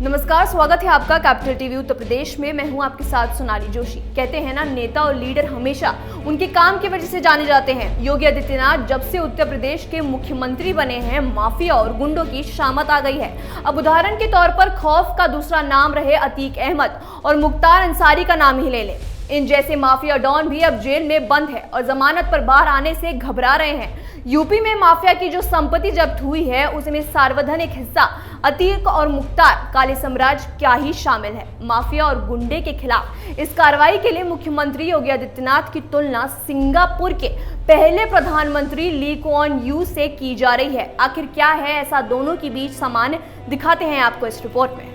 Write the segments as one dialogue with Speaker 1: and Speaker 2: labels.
Speaker 1: नमस्कार, स्वागत है आपका कैपिटल टीवी उत्तर प्रदेश में। मैं हूं आपके साथ सोनाली जोशी। कहते हैं ना, नेता और लीडर हमेशा उनके काम की वजह से जाने जाते हैं। योगी आदित्यनाथ जब से उत्तर प्रदेश के मुख्यमंत्री बने हैं, माफिया और गुंडों की शामत आ गई है। अब उदाहरण के तौर पर खौफ का दूसरा नाम रहे अतीक अहमद और मुख्तार अंसारी का नाम ही ले लें। इन जैसे माफिया डॉन भी अब जेल में बंद है और जमानत पर बाहर आने से घबरा रहे हैं। यूपी में माफिया की जो संपत्ति जब्त हुई है, उसमें सार्वजनिक हिस्सा अतीक और मुख्तार काले साम्राज्य क्या ही शामिल है। माफिया और गुंडे के खिलाफ इस कार्रवाई के लिए मुख्यमंत्री योगी आदित्यनाथ की तुलना सिंगापुर के पहले प्रधानमंत्री ली कुआन यू से की जा रही है। आखिर क्या है ऐसा दोनों के बीच सामान्य, दिखाते हैं आपको इस रिपोर्ट में।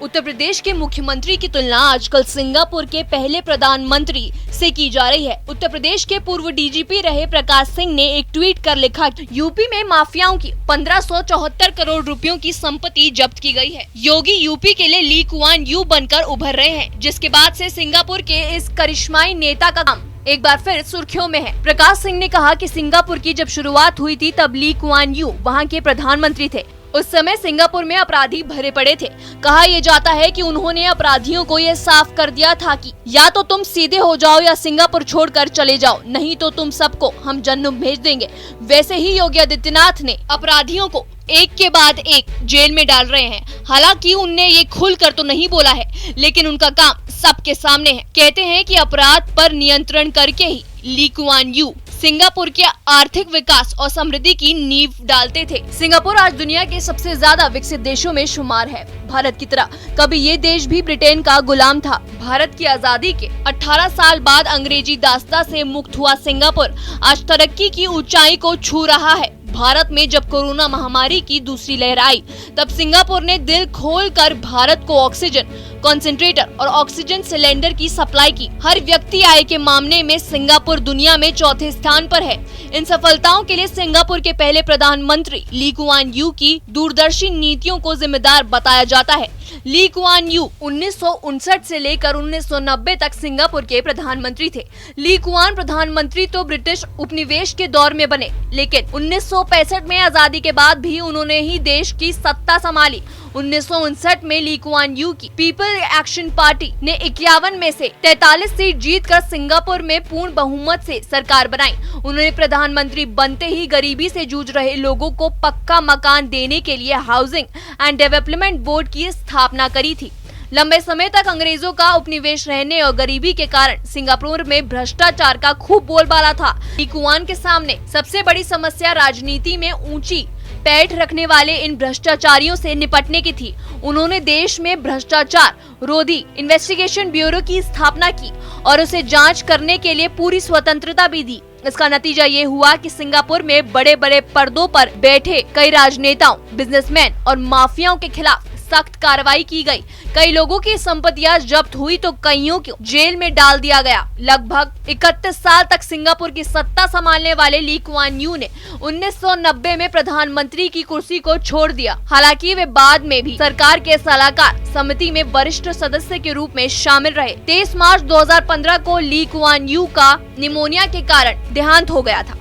Speaker 1: उत्तर प्रदेश के मुख्यमंत्री की तुलना आजकल सिंगापुर के पहले प्रधानमंत्री से की जा रही है। उत्तर प्रदेश के पूर्व डीजीपी रहे प्रकाश सिंह ने एक ट्वीट कर लिखा कि यूपी में माफियाओं की 1574 करोड़ रुपयों की संपत्ति जब्त की गई है। योगी यूपी के लिए ली कुआन यू बनकर उभर रहे हैं, जिसके बाद से सिंगापुर के इस करिश्माई नेता का काम एक बार फिर सुर्खियों में है। प्रकाश सिंह ने कहा कि सिंगापुर की जब शुरुआत हुई थी, तब ली कुआन यू वहाँ के प्रधानमंत्री थे। उस समय सिंगापुर में अपराधी भरे पड़े थे। कहा यह जाता है कि उन्होंने अपराधियों को यह साफ कर दिया था कि या तो तुम सीधे हो जाओ या सिंगापुर छोड़कर चले जाओ, नहीं तो तुम सबको हम जन्नम भेज देंगे। वैसे ही योगी आदित्यनाथ ने अपराधियों को एक के बाद एक जेल में डाल रहे हैं। हालांकि उनने ये खुलकर तो नहीं बोला है, लेकिन उनका काम सबके सामने है। कहते हैं कि अपराध पर नियंत्रण करके ही ली कुआन यू सिंगापुर के आर्थिक विकास और समृद्धि की नींव डालते थे। सिंगापुर आज दुनिया के सबसे ज्यादा विकसित देशों में शुमार है। भारत की तरह कभी ये देश भी ब्रिटेन का गुलाम था। भारत की आजादी के 18 साल बाद अंग्रेजी दास्ता से मुक्त हुआ सिंगापुर आज तरक्की की ऊंचाई को छू रहा है। भारत में जब कोरोना महामारी की दूसरी लहर आई, तब सिंगापुर ने दिल खोलकर भारत को ऑक्सीजन कंसंट्रेटर और ऑक्सीजन सिलेंडर की सप्लाई की। हर व्यक्ति आय के मामले में सिंगापुर दुनिया में चौथे स्थान पर है। इन सफलताओं के लिए सिंगापुर के पहले प्रधानमंत्री ली कुआन यू की दूरदर्शी नीतियों को जिम्मेदार बताया जाता है। ली कुआन यू 1959 से लेकर 1990 तक सिंगापुर के प्रधानमंत्री थे। ली कुआन प्रधानमंत्री तो ब्रिटिश उपनिवेश के दौर में बने, लेकिन 1965 में आजादी के बाद भी उन्होंने ही देश की सत्ता संभाली। 1959 में ली कुआन यू की पीपल एक्शन पार्टी ने 51 में से 43 सीट जीतकर सिंगापुर में पूर्ण बहुमत से सरकार बनाई। उन्होंने प्रधानमंत्री बनते ही गरीबी से जूझ रहे लोगों को पक्का मकान देने के लिए हाउसिंग एंड डेवलपमेंट बोर्ड की स्थापना करी थी। लंबे समय तक अंग्रेजों का उपनिवेश रहने और गरीबी के कारण सिंगापुर में भ्रष्टाचार का खूब बोलबाला था। ली कुआन के सामने सबसे बड़ी समस्या राजनीति में ऊंची पैठ रखने वाले इन भ्रष्टाचारियों से निपटने की थी। उन्होंने देश में भ्रष्टाचार रोधी इन्वेस्टिगेशन ब्यूरो की स्थापना की और उसे जांच करने के लिए पूरी स्वतंत्रता भी दी। इसका नतीजा ये हुआ कि सिंगापुर में बड़े बड़े पर्दों पर बैठे कई राजनेताओं, बिजनेसमैन और माफियाओं के खिलाफ सख्त कार्रवाई की गई। कई लोगों की संपत्तियां जब्त हुई तो कईयों को जेल में डाल दिया गया। लगभग 31 साल तक सिंगापुर की सत्ता संभालने वाले ली कुआन यू ने 1990 में प्रधानमंत्री की कुर्सी को छोड़ दिया। हालांकि वे बाद में भी सरकार के सलाहकार समिति में वरिष्ठ सदस्य के रूप में शामिल रहे। 23 मार्च 2015 को ली कुआन यू का निमोनिया के कारण देहांत हो गया था।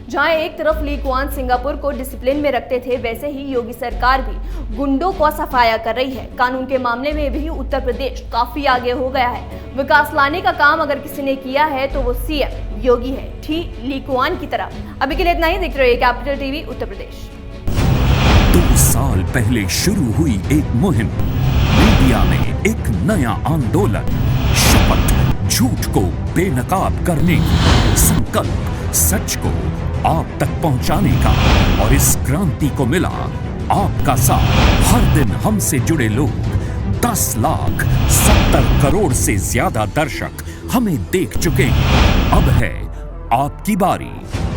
Speaker 1: जहां एक तरफ ली कुआन सिंगापुर को डिसिप्लिन में रखते थे, वैसे ही योगी सरकार भी गुंडों को सफाया कर रही है। कानून के मामले में भी उत्तर प्रदेश काफी आगे हो गया है। विकास लाने का काम अगर किसी ने किया है तो वो सीएम योगी है, ठीक ली कुआन की तरह। अभी के लिए इतना ही। देखते रहिए कैपिटल टीवी उत्तर प्रदेश।
Speaker 2: 2 साल पहले शुरू हुई एक मुहिम, मीडिया में एक नया आंदोलन, शपथ झूठ को बेनकाब करने की, संकल्प सच को आप तक पहुंचाने का। और इस क्रांति को मिला आपका साथ। हर दिन हमसे जुड़े लोग, 10,70 करोड़ से ज्यादा दर्शक हमें देख चुके हैं। अब है आपकी बारी।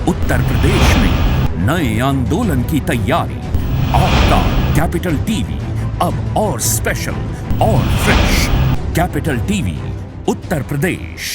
Speaker 2: उत्तर प्रदेश में नए आंदोलन की तैयारी। आपका कैपिटल टीवी अब और स्पेशल और fresh. Capital TV Uttar Pradesh.